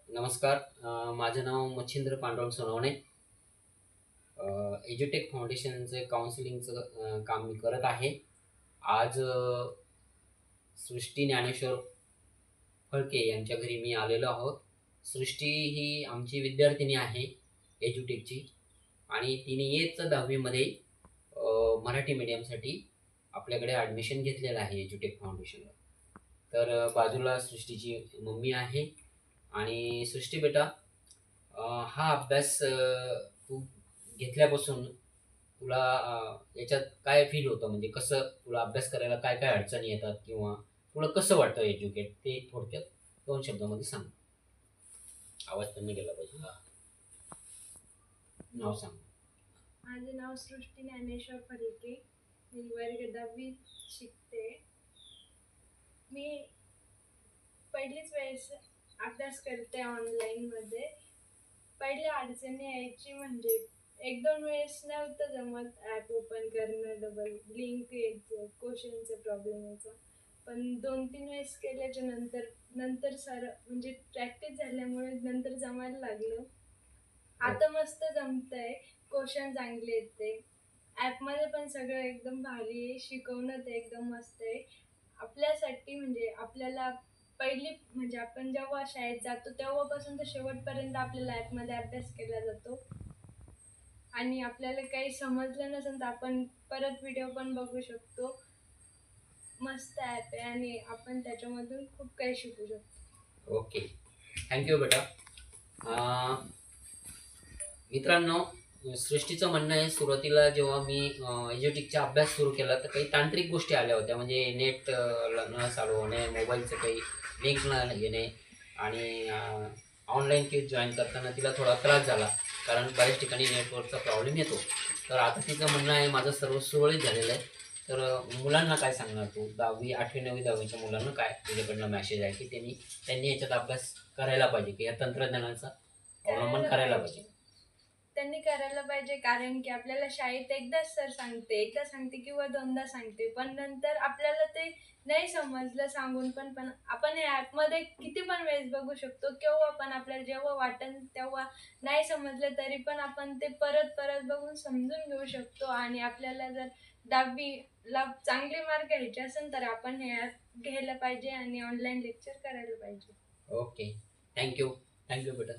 नमस्कार. माझं नाव मच्छिंद्र पांडुरंग सोनवणे. एज्युटेक फाउंडेशनचं काउन्सिलिंगचं काम मी करत आहे. आज सृष्टी ज्ञानेश्वर फळके यांच्या घरी मी आलेलो आहोत. सृष्टी ही आमची विद्यार्थिनी आहे एज्युटेकची, आणि तिने इयत्ता 10वीमध्ये मराठी मीडियमसाठी आपल्याकडे ॲडमिशन घेतलेलं आहे एज्युटेक फाउंडेशनला. तर बाजूला सृष्टीची मम्मी आहे. आणि सृष्टी बेटा, हा अभ्यास तू घेतल्यापासून तुला याच्यात काय फील होतं? म्हणजे कसं तुला अभ्यास करायला काय काय अडचणी येतात, किंवा तुला कसं वाटतं एज्युकेट, ते थोडक्यात 2 शब्दामध्ये सांग. आवाज कमी गेला पाहिजे. नाव सांग. माझे नाव सृष्टी ज्ञानेश्वर फलके. मी वर्ग 10वी शिकते. मी पहिलीच वेळेस अभ्यास करते ऑनलाईनमध्ये. पहिल्या अडचणी यायची म्हणजे 1-2 वेळेस नव्हतं जमत ॲप ओपन करणं, डबल लिंक यायचं, क्वेश्चनचा प्रॉब्लेम यायचा. पण 2-3 वेळेस केल्याच्या नंतर नंतर म्हणजे प्रॅक्टिस झाल्यामुळे नंतर जमायला लागलं. आता मस्त जमतंय, क्वेश्चन चांगले येते. ॲपमध्ये पण सगळं एकदम भारी आहे, शिकवणं ते एकदम मस्त आहे. आपल्यासाठी म्हणजे आपल्याला पहिली म्हणजे आपण जेव्हा शाळेत जातो तेव्हापासून तर शेवटपर्यंत आपल्याला ॲपमध्ये अभ्यास केला जातो. आणि आपल्याला काही समजलं नसेल तर आपण परत व्हिडिओ पण बघू शकतो. मस्त ॲप आहे आणि आपण त्याच्यामधून खूप काही शिकू शकतो. ओके, थँक्यू बेटा. मित्रांनो, सृष्टीचं म्हणणं आहे, सुरुवातीला जेव्हा मी एज्युटेकचा अभ्यास सुरू केला तर काही तांत्रिक गोष्टी आल्या होत्या. म्हणजे नेट न चालू होणे, मोबाईलचं काही लिंक न येणे, आणि ऑनलाईन क्विज जॉईन करताना तिला थोडा त्रास झाला, कारण बऱ्याच ठिकाणी नेटवर्कचा प्रॉब्लेम येतो. तर आता तिचं म्हणणं आहे माझं सर्व सुरळीत झालेलं आहे. तर मुलांना काय सांगणार तू? 10वी 8वी 9वी 10वीच्या मुलांना काय तुझ्याकडनं मॅसेज आहे की त्यांनी याच्यात अभ्यास करायला पाहिजे, की या तंत्रज्ञानाचा अवलंबन करायला पाहिजे? त्यांनी करायला पाहिजे, कारण की आपल्याला शाळेत एकदा सांगते किंवा 2दा सांगते, पण नंतर आपल्याला ते नाही समजलं सांगून पण आपण या ॲपमध्ये किती पण वेळेस बघू शकतो. केव्हा पण आपल्याला जेव्हा वाटेल तेव्हा नाही समजलं तरी पण आपण ते परत परत बघून समजून घेऊ शकतो. आणि आपल्याला जर 10वीला चांगले मार्क घ्यायचे असेल तर आपण हे ॲप घ्यायला पाहिजे आणि ऑनलाईन लेक्चर करायला पाहिजे. Okay, thank you. थँक्यू बेटा.